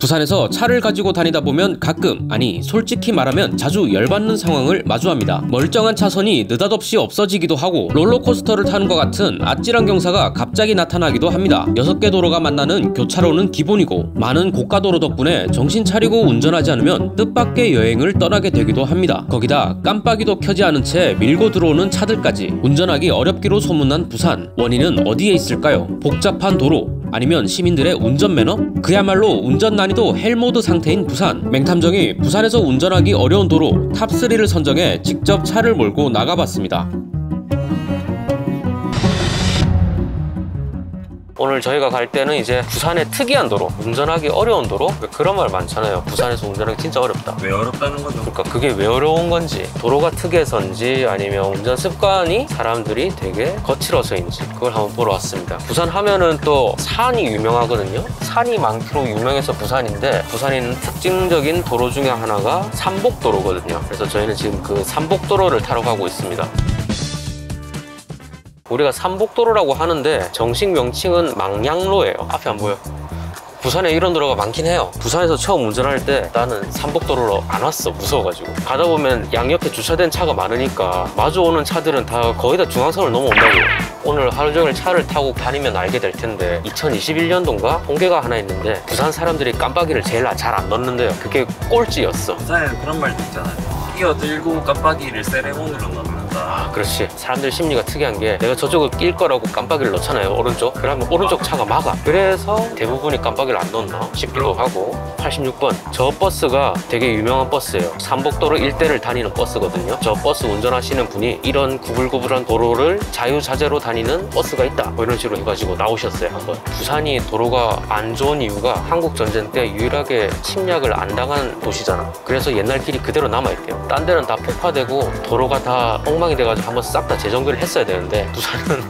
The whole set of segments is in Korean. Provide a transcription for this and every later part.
부산에서 차를 가지고 다니다 보면 가끔, 아니 솔직히 말하면 자주 열받는 상황을 마주합니다. 멀쩡한 차선이 느닷없이 없어지기도 하고 롤러코스터를 타는 것 같은 아찔한 경사가 갑자기 나타나기도 합니다. 6개 도로가 만나는 교차로는 기본이고 많은 고가도로 덕분에 정신 차리고 운전하지 않으면 뜻밖의 여행을 떠나게 되기도 합니다. 거기다 깜빡이도 켜지 않은 채 밀고 들어오는 차들까지 운전하기 어렵기로 소문난 부산. 원인은 어디에 있을까요? 복잡한 도로? 아니면 시민들의 운전 매너? 그야말로 운전 난이도 헬모드 상태인 부산. 맹탐정이 부산에서 운전하기 어려운 도로 탑3를 선정해 직접 차를 몰고 나가봤습니다. 오늘 저희가 갈 때는 이제 부산의 특이한 도로, 운전하기 어려운 도로? 그런 말 많잖아요. 부산에서 운전하기 진짜 어렵다. 왜 어렵다는 거죠? 그러니까 그게 왜 어려운 건지, 도로가 특이해서인지 아니면 운전 습관이 사람들이 되게 거칠어서인지 그걸 한번 보러 왔습니다. 부산 하면은 또 산이 유명하거든요. 산이 많기로 유명해서 부산인데, 부산에 있는 특징적인 도로 중에 하나가 삼복도로거든요. 그래서 저희는 지금 그 삼복도로를 타러 가고 있습니다. 우리가 삼복도로라고 하는데 정식 명칭은 망량로예요. 앞에 안 보여? 부산에 이런 도로가 많긴 해요. 부산에서 처음 운전할 때 나는 삼복도로로 안 왔어. 무서워가지고. 가다 보면 양옆에 주차된 차가 많으니까 마주오는 차들은 다 거의 다 중앙선을 넘어온다고. 오늘 하루 종일 차를 타고 다니면 알게 될 텐데 2021년도인가 통계가 하나 있는데 부산 사람들이 깜빡이를 제일 잘 안 넣는데요. 그게 꼴찌였어. 부산에 그런 말도 있잖아요. 끼어들고 깜빡이를 세레모니로 넣는다. 아, 그렇지. 사람들 심리가 특이한 게 내가 저쪽을 낄 거라고 깜빡이를 넣잖아요. 오른쪽. 그러면 오른쪽 차가 막아. 그래서 대부분이 깜빡이를 안 넣나 싶기도 하고. 86번. 저 버스가 되게 유명한 버스예요. 삼복도로 일대를 다니는 버스거든요. 저 버스 운전하시는 분이 이런 구불구불한 도로를 자유자재로 다니는 버스가 있다, 뭐 이런 식으로 해가지고 나오셨어요. 한번. 부산이 도로가 안 좋은 이유가 한국전쟁 때 유일하게 침략을 안 당한 도시잖아. 그래서 옛날 길이 그대로 남아있대요. 딴 데는 다 폭파되고 도로가 다 엉망이 돼가지고 한번 싹 다 재정비를 했어야 되는데 부산은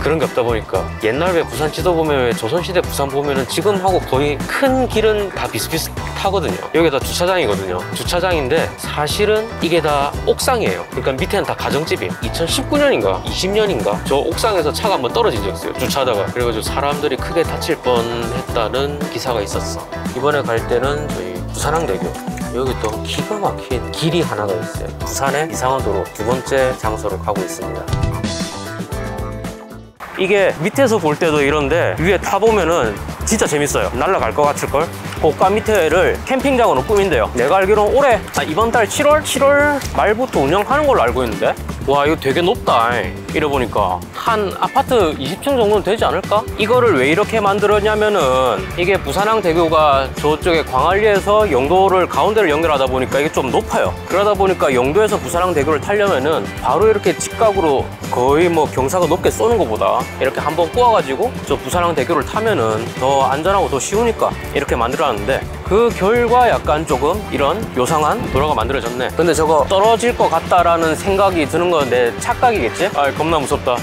그런 게 없다 보니까. 옛날 왜 부산 지도 보면 왜 조선시대 부산 보면은 지금하고 거의 큰 길은 다 비슷비슷하거든요. 여기가 다 주차장이거든요. 주차장인데 사실은 이게 다 옥상이에요. 그러니까 밑에는 다 가정집이에요. 2019년인가 20년인가 저 옥상에서 차가 한번 떨어진 적 있어요. 주차하다가. 그래가지고 사람들이 크게 다칠 뻔했다는 기사가 있었어. 이번에 갈 때는 저희 부산항대교, 여기 또 기가 막힌 길이 하나가 있어요. 부산의 이상한 도로 2번째 장소로 가고 있습니다. 이게 밑에서 볼 때도 이런데 위에 타보면은 진짜 재밌어요. 날아갈 것 같을걸? 고가 밑에를 캠핑장으로 꾸민대요. 내가 알기로는 올해 이번 달 7월 말부터 운영하는 걸로 알고 있는데, 와 이거 되게 높다. 이래 보니까 한 아파트 20층 정도는 되지 않을까? 이거를 왜 이렇게 만들었냐면은 이게 부산항대교가 저쪽에 광안리에서 영도를 가운데를 연결하다 보니까 이게 좀 높아요. 그러다 보니까 영도에서 부산항대교를 타려면은 바로 이렇게 직각으로 거의 뭐 경사가 높게 쏘는 것보다 이렇게 한번 꼬아가지고 저 부산항대교를 타면은 더 안전하고 더 쉬우니까 이렇게 만들어놨는데, 그 결과 약간 조금 이런 요상한 도로가 만들어졌네. 근데 저거 떨어질 것 같다라는 생각이 드는 건 내 착각이겠지? 아 겁나 무섭다.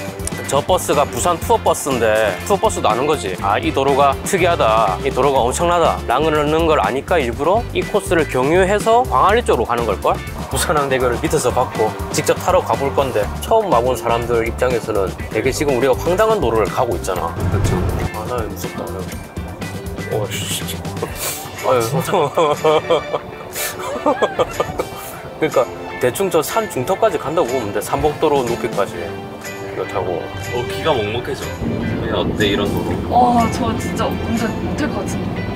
저 버스가 부산 투어버스인데 투어버스도 아는 거지. 아 이 도로가 특이하다, 이 도로가 엄청나다 라는 걸 아니까 일부러 이 코스를 경유해서 광안리 쪽으로 가는 걸걸? 부산항대교를 밑에서 받고 직접 타러 가볼 건데, 처음 와본 사람들 입장에서는 되게 지금 우리가 황당한 도로를 가고 있잖아. 그렇죠. 아 나 무섭다. 오씨. 아유. 그러니까 대충 저 산 중턱까지 간다고 보면 돼. 삼복도로 높이까지 이거 타고. 기가 먹먹해져. 어때 이런 도로? 저 진짜 운전 못할 것 같은데.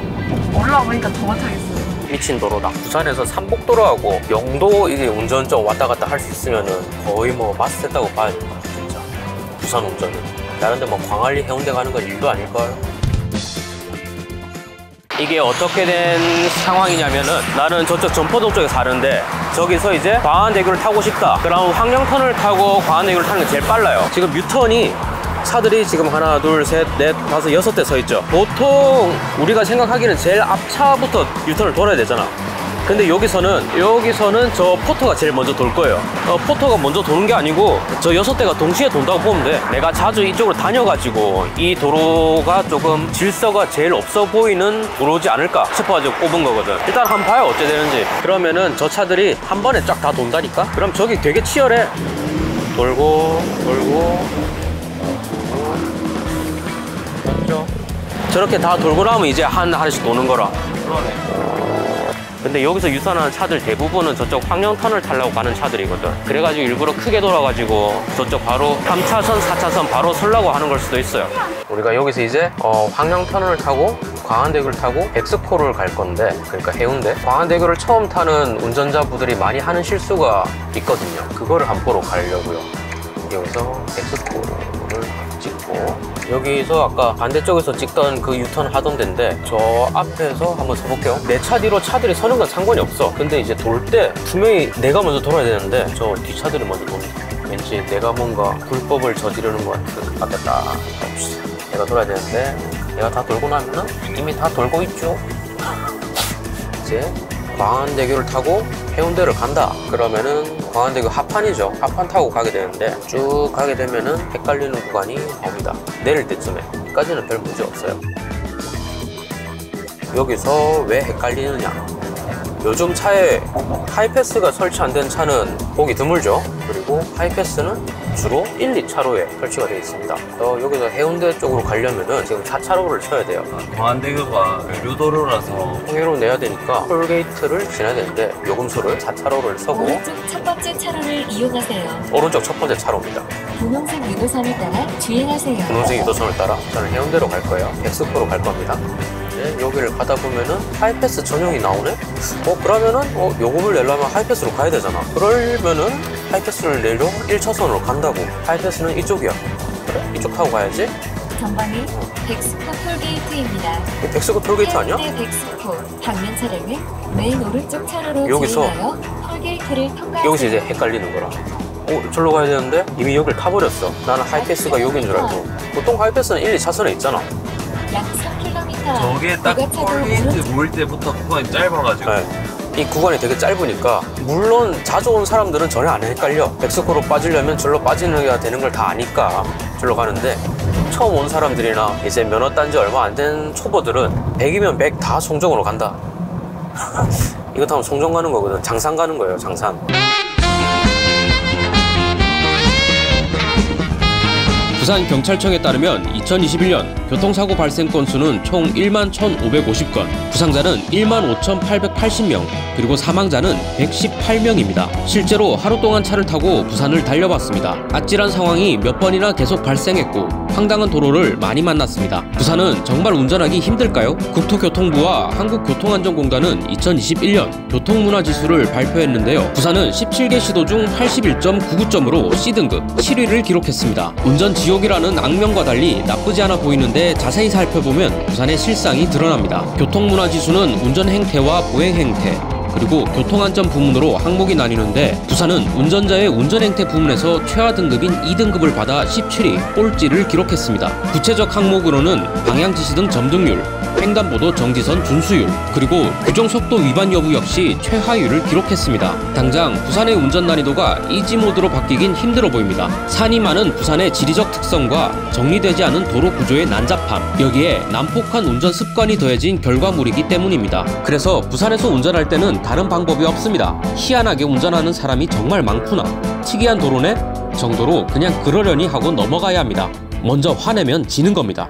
올라오니까 더 못하겠어요. 미친 도로다. 부산에서 삼복도로하고 영도 이게 운전 좀 왔다 갔다 할 수 있으면은 거의 뭐 마스터했다고 봐야 돼. 진짜 부산 운전은. 다른데 뭐 광안리 해운대 가는 건 일도 아닐걸. 이게 어떻게 된 상황이냐면은, 나는 저쪽 전포동 쪽에 사는데 저기서 이제 광안대교를 타고 싶다. 그럼 황령터널을 타고 광안대교를 타는 게 제일 빨라요. 지금 유턴이 차들이 지금 하나 둘 셋 넷 다섯 6대 서 있죠. 보통 우리가 생각하기는 제일 앞차부터 유턴을 돌아야 되잖아. 근데 여기서는 저 포터가 제일 먼저 돌 거예요. 포터가 먼저 도는 게 아니고 저 6대가 동시에 돈다고 보면 돼. 내가 자주 이쪽으로 다녀가지고 이 도로가 조금 질서가 제일 없어 보이는 도로지 않을까 싶어가지고 꼽은 거거든. 일단 한번 봐요 어째 되는지. 그러면은 저 차들이 한 번에 쫙 다 돈다니까? 그럼 저기 되게 치열해. 돌고 맞죠? 저렇게 다 돌고 나면 이제 하나씩 도는 거라. 근데 여기서 유턴하는 차들 대부분은 저쪽 황령터널 타려고 가는 차들이거든. 그래가지고 일부러 크게 돌아가지고 저쪽 바로 3차선, 4차선 바로 서려고 하는 걸 수도 있어요. 우리가 여기서 이제 황령터널을 타고 광안대교를 타고 백스코를 갈 건데, 그러니까 해운대. 광안대교를 처음 타는 운전자분들이 많이 하는 실수가 있거든요. 그거를 한번 보러 가려고요. 여기서 백스코를 찍고, 여기서 아까 반대쪽에서 찍던 그 유턴 하던 데인데 저 앞에서 한번 서볼게요. 내 차 뒤로 차들이 서는 건 상관이 없어. 근데 이제 돌 때 분명히 내가 먼저 돌아야 되는데 저 뒷차들이 먼저 도는, 왠지 내가 뭔가 불법을 저지르는 것 같은. 앞에 딱 내가 돌아야 되는데 내가 다 돌고 나면은 이미 다 돌고 있죠. 이제 광안대교를 타고 해운대를 간다. 그러면은 광안대교 하판이죠. 하판 타고 가게 되는데 쭉 가게 되면은 헷갈리는 구간이 나옵니다. 내릴 때쯤에까지는 별 문제 없어요. 여기서 왜 헷갈리느냐? 요즘 차에 하이패스가 설치 안 된 차는 보기 드물죠. 그리고 하이패스는 주로 1, 2차로에 설치가 되어 있습니다. 여기서 해운대 쪽으로 가려면은 지금 4차로를 쳐야 돼요. 광안대교가 유도로라서 통행로 내야 되니까 톨게이트를 지나야 되는데 요금소를 4차로를 서고 오른쪽 첫 번째 차로를 이용하세요. 오른쪽 첫 번째 차로입니다. 분홍색 유도선을 따라 주행하세요. 분홍색 유도선을 따라 저는 해운대로 갈 거예요. 백스코로 갈 겁니다. 이제 여기를 가다 보면은 하이패스 전용이 나오네? 그러면은 요금을 내려면 하이패스로 가야 되잖아. 그러면은 하이패스를 내려 1차선으로 간다고. 하이패스는 이쪽이야. 그래, 이쪽 타고 가야지. 전방은 백스코 톨게이트입니다. 이 백스코 톨게이트 아니야? 해운대 백스코 방면 차량은 맨 오른쪽 차로로 여기서 주행하여 톨게이트를 통과하세요. 여기서 이제 헷갈리는 거라. 절로 가야 되는데 이미 여기를 타버렸어. 나는 하이패스가 여기인 줄 알고. 보통 하이패스는 1, 2차선에 있잖아. 약 3km. 저게 딱 톨게이트 모일 때부터 구간이 짧아가지고 네. 이 구간이 되게 짧으니까 물론 자주 온 사람들은 전혀 안 헷갈려. 백스코로 빠지려면 절로 빠지는 게 되는 걸 다 아니까 절로 가는데, 처음 온 사람들이나 이제 면허 딴 지 얼마 안 된 초보들은 100이면 100 다 송정으로 간다. 이거 타면 송정 가는 거거든. 장산 가는 거예요, 장산. 부산경찰청에 따르면 2021년 교통사고 발생 건수는 총 1만 1,550건, 부상자는 1만 5,880명, 그리고 사망자는 118명입니다. 실제로 하루 동안 차를 타고 부산을 달려봤습니다. 아찔한 상황이 몇 번이나 계속 발생했고 황당한 도로를 많이 만났습니다. 부산은 정말 운전하기 힘들까요? 국토교통부와 한국교통안전공단은 2021년 교통문화지수를 발표했는데요. 부산은 17개 시도 중 81.99점으로 C등급 7위를 기록했습니다. 운전 지옥이라는 악명과 달리 나쁘지 않아 보이는데 자세히 살펴보면 부산의 실상이 드러납니다. 교통문화지수는 운전 행태와 보행 행태, 그리고 교통안전 부문으로 항목이 나뉘는데 부산은 운전자의 운전행태 부문에서 최하 등급인 2등급을 받아 17위 꼴찌를 기록했습니다. 구체적 항목으로는 방향지시 등 점등률, 횡단보도 정지선 준수율, 그리고 규정속도 위반 여부 역시 최하위를 기록했습니다. 당장 부산의 운전 난이도가 이지모드로 바뀌긴 힘들어 보입니다. 산이 많은 부산의 지리적 특성과 정리되지 않은 도로 구조의 난잡함, 여기에 난폭한 운전 습관이 더해진 결과물이기 때문입니다. 그래서 부산에서 운전할 때는 다른 방법이 없습니다. 희한하게 운전하는 사람이 정말 많구나, 특이한 도로네 정도로 그냥 그러려니 하고 넘어가야 합니다. 먼저 화내면 지는 겁니다.